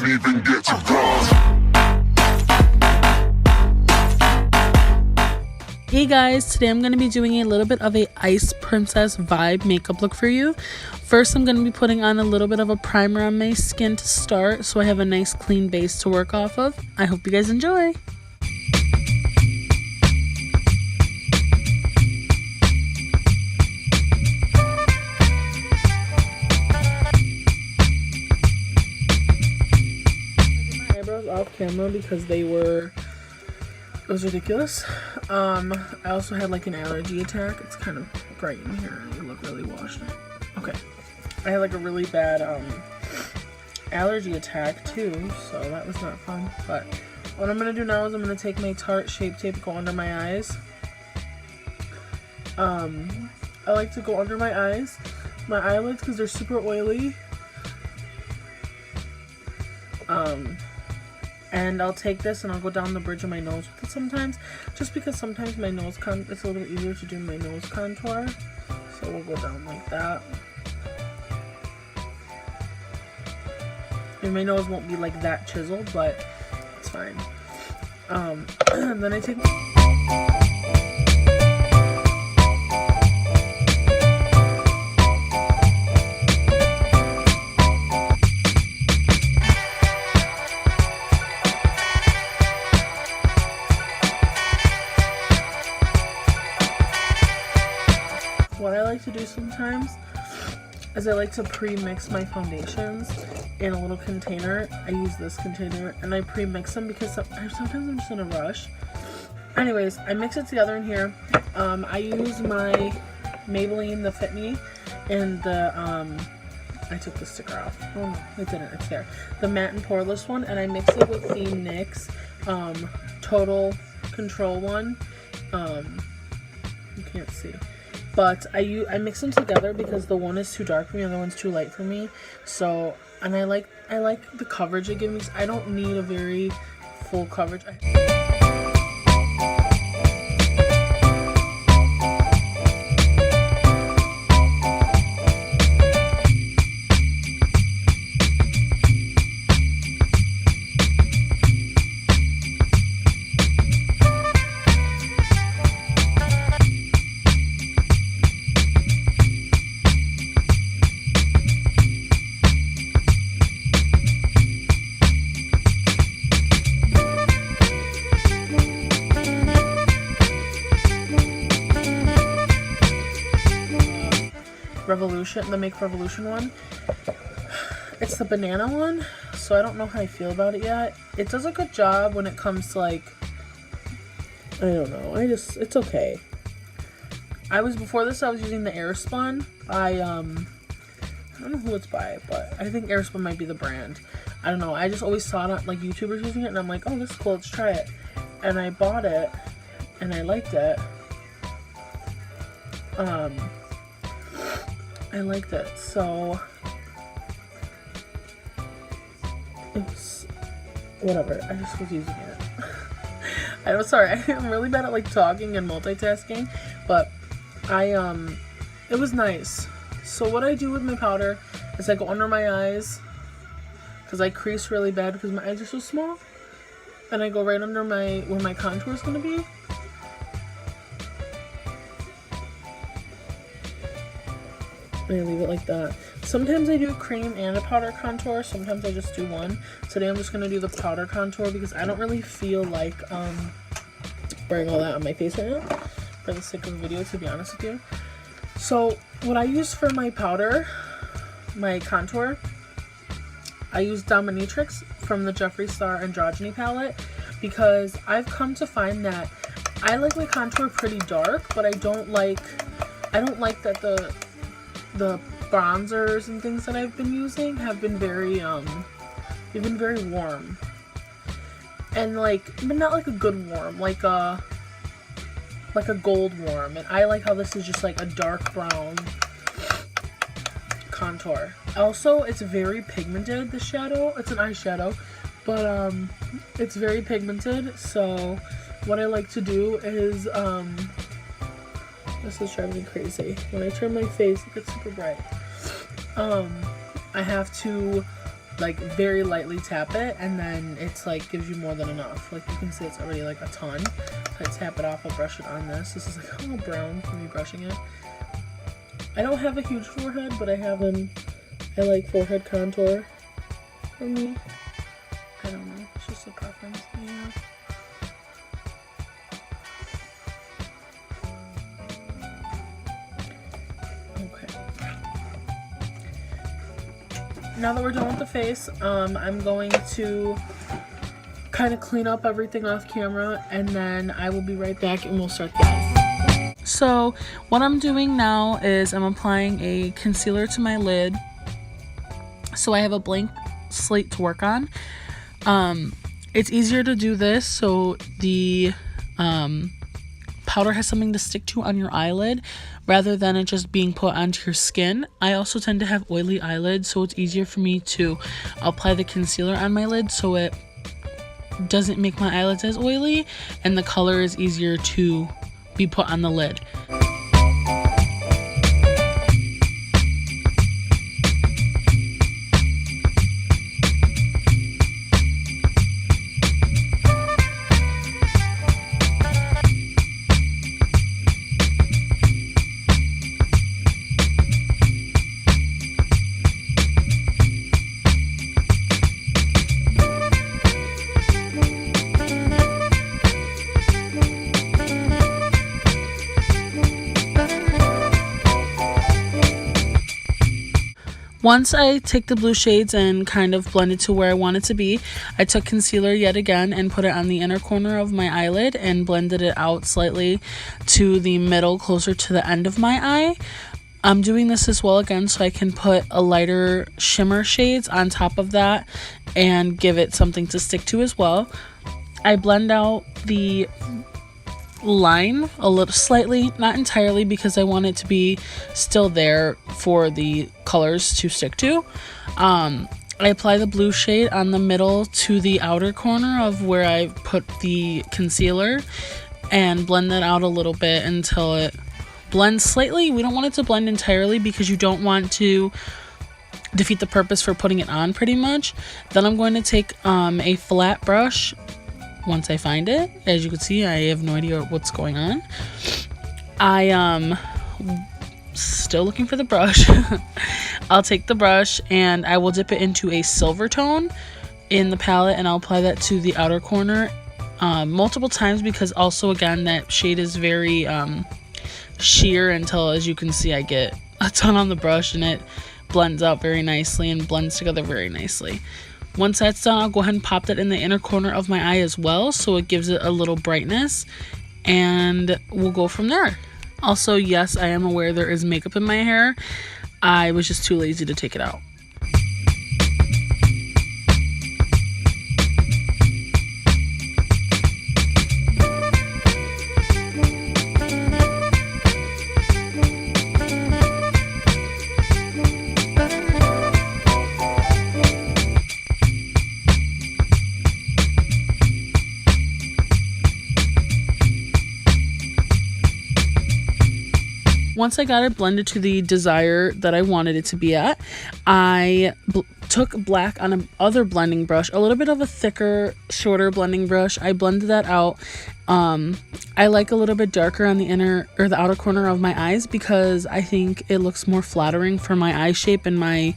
can't even get to cross. Hey guys, today I'm going to be doing a little bit of a Ice Princess vibe makeup look for you. First, I'm going to be putting on a little bit of a primer on my skin to start so I have a nice clean base to work off of. I hope you guys enjoy. My eyebrows off camera because it was ridiculous. I also had like an allergy attack. It's kind of bright in here. You look really washed. Okay. I had like a really bad allergy attack too, so that was not fun. But what I'm gonna do now is I'm gonna take my Tarte Shape Tape, go under my eyes. I like to go under my eyes, my eyelids, because they're super oily. And I'll take this and I'll go down the bridge of my nose with it sometimes, just because sometimes my nose it's a little bit easier to do my nose contour. So we'll go down like that. And my nose won't be like that chiseled, but it's fine. And then I take what I like to do sometimes is I like to pre-mix my foundations in a little container. I use this container and I pre-mix them because sometimes I'm just in a rush. Anyways, I mix it together in here. I use my Maybelline The Fit Me and the I took the sticker off. Oh no, it didn't, it's there. The matte and poreless one, and I mix it with the NYX Total Control one. You can't see. But I mix them together because the one is too dark for me and the other one's too light for me. So, and I like the coverage it gives me. I don't need a very full coverage. Revolution, the Make Revolution one. It's the banana one, so I don't know how I feel about it yet. It does a good job when it comes to like, I don't know, it's okay. Before this I was using the Airspun. I don't know who it's by, but I think Airspun might be the brand. I don't know, I just always saw it like YouTubers using it and I'm like, oh, this is cool, let's try it. And I bought it and I liked it. I liked it, so it's whatever. I just was using it. I'm sorry, I'm really bad at like talking and multitasking, but it was nice. So what I do with my powder is I go under my eyes because I crease really bad because my eyes are so small, and I go right under where my contour is gonna be. And I leave it like that. Sometimes I do cream and a powder contour. Sometimes I just do one. Today I'm just going to do the powder contour because I don't really feel like wearing all that on my face right now for the sake of the video, to be honest with you. So what I use for my powder, my contour, I use Dominatrix from the Jeffree Star Androgyny palette because I've come to find that I like my contour pretty dark, but I don't like that the bronzers and things that I've been using have been very they've been very warm, and like, but not like a good warm, like a gold warm. And I like how this is just like a dark brown contour. Also, it's very pigmented, the shadow. It's an eyeshadow, but it's very pigmented. So what I like to do is this is driving me crazy. When I turn my face, it gets super bright. I have to like very lightly tap it, and then it's like gives you more than enough. Like you can see it's already like a ton. If I tap it off, I'll brush it on this. This is like a little brown from me brushing it. I don't have a huge forehead, but I like forehead contour for me. I don't know, it's just a preference. Yeah. Now that we're done with the face, I'm going to kind of clean up everything off camera, and then I will be right back and we'll start the eyes. So what I'm doing now is I'm applying a concealer to my lid so I have a blank slate to work on. It's easier to do this so the powder has something to stick to on your eyelid rather than it just being put onto your skin. I also tend to have oily eyelids, so it's easier for me to apply the concealer on my lid so it doesn't make my eyelids as oily, and the color is easier to be put on the lid. Once I take the blue shades and kind of blend it to where I want it to be, I took concealer yet again and put it on the inner corner of my eyelid and blended it out slightly to the middle, closer to the end of my eye. I'm doing this as well again so I can put a lighter shimmer shades on top of that and give it something to stick to as well. I blend out the line a little slightly, not entirely, because I want it to be still there for the colors to stick to. I apply the blue shade on the middle to the outer corner of where I put the concealer and blend that out a little bit until it blends slightly. We don't want it to blend entirely because you don't want to defeat the purpose for putting it on pretty much. Then I'm going to take a flat brush. Once I find it, as you can see, I have no idea what's going on. I still looking for the brush. I'll take the brush and I will dip it into a silver tone in the palette, and I'll apply that to the outer corner multiple times, because also again that shade is very sheer until, as you can see, I get a ton on the brush and it blends out very nicely and blends together very nicely. Once that's done, I'll go ahead and pop that in the inner corner of my eye as well, so it gives it a little brightness, and we'll go from there. Also, yes, I am aware there is makeup in my hair. I was just too lazy to take it out. Once I got it blended to the desire that I wanted it to be at, I took black on another blending brush, a little bit of a thicker, shorter blending brush. I blended that out. I like a little bit darker on the inner or the outer corner of my eyes because I think it looks more flattering for my eye shape and my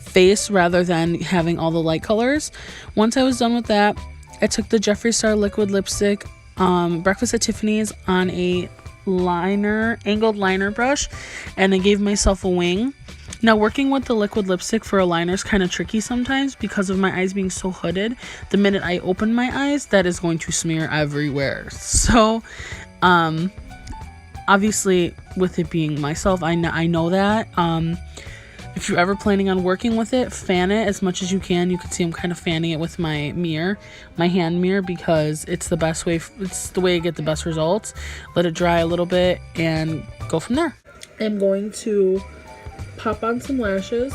face rather than having all the light colors. Once I was done with that, I took the Jeffree Star liquid lipstick, Breakfast at Tiffany's, on a angled liner brush, and I gave myself a wing. Now, working with the liquid lipstick for a liner is kind of tricky sometimes because of my eyes being so hooded. The minute I open my eyes, that is going to smear everywhere. So obviously, with it being myself, I know that. If you're ever planning on working with it, fan it as much as you can. You can see I'm kind of fanning it with my mirror, my hand mirror, because it's the best way. It's the way I get the best results. Let it dry a little bit and go from there. I'm going to pop on some lashes,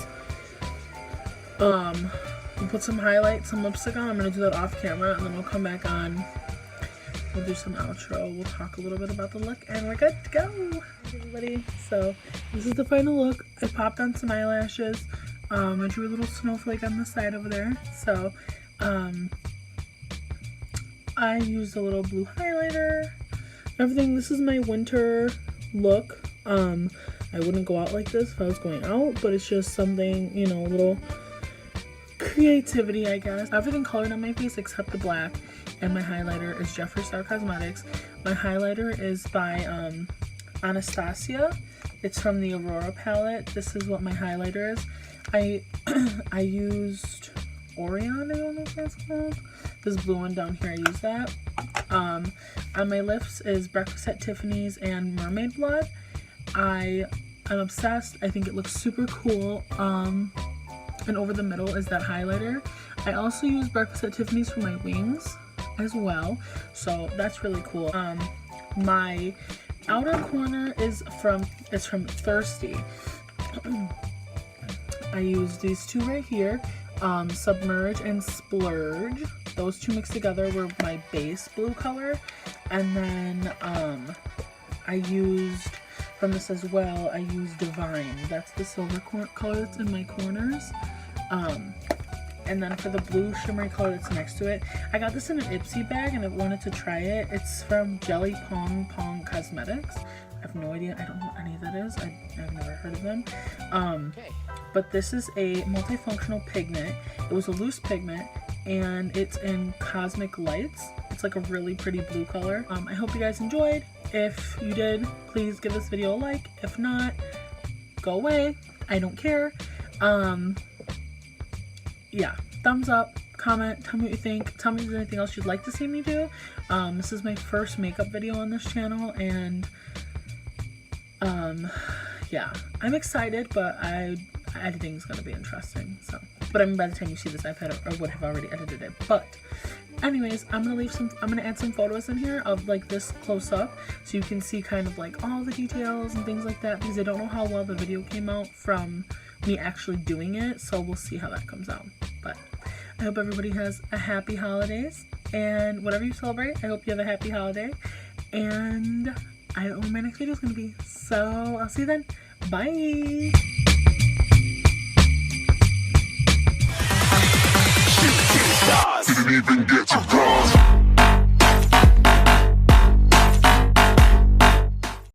put some highlight, some lipstick on. I'm going to do that off camera, and then we'll come back on. We'll do some outro. We'll talk a little bit about the look, and we're good to go. Everybody, so this is the final look. I popped on some eyelashes. I drew a little snowflake on the side over there. So I used a little blue highlighter. Everything. This is my winter look. I wouldn't go out like this if I was going out, but it's just something, you know, a little creativity, I guess. Everything colored on my face except the black, and my highlighter is Jeffree Star Cosmetics. My highlighter is by Anastasia. It's from the Aurora palette. This is what my highlighter is. I used Orion, I don't know if that's called. This blue one down here, I used that. On my lips is Breakfast at Tiffany's and Mermaid Blood. I'm obsessed. I think it looks super cool. And over the middle is that highlighter. I also use Breakfast at Tiffany's for my wings as well, so that's really cool. My outer corner is from Thirsty. I use these two right here, Submerge and Splurge. Those two mixed together were my base blue color. And then I used, from this as well, I used Divine. That's the silver color that's in my corners. And then for the blue shimmery color that's next to it, I got this in an Ipsy bag and I wanted to try it. It's from Jelly Pong Pong Cosmetics. I have no idea. I don't know what any of that is. I've never heard of them. But this is a multifunctional pigment. It was a loose pigment and it's in Cosmic Lights. It's like a really pretty blue color. I hope you guys enjoyed. If you did, please give this video a like. If not, go away. I don't care. Yeah, thumbs up, comment, tell me what you think. Tell me if there's anything else you'd like to see me do. This is my first makeup video on this channel, and yeah, I'm excited, but editing is gonna be interesting. So, but I mean, by the time you see this, I would have already edited it. But anyways, I'm gonna add some photos in here of like this close up, so you can see kind of like all the details and things like that, because I don't know how well the video came out from me actually doing it, so we'll see how that comes out. But I hope everybody has a happy holidays, and whatever you celebrate, I hope you have a happy holiday, and I don't know when my next video is going to be, so I'll see you then. Bye! Didn't even get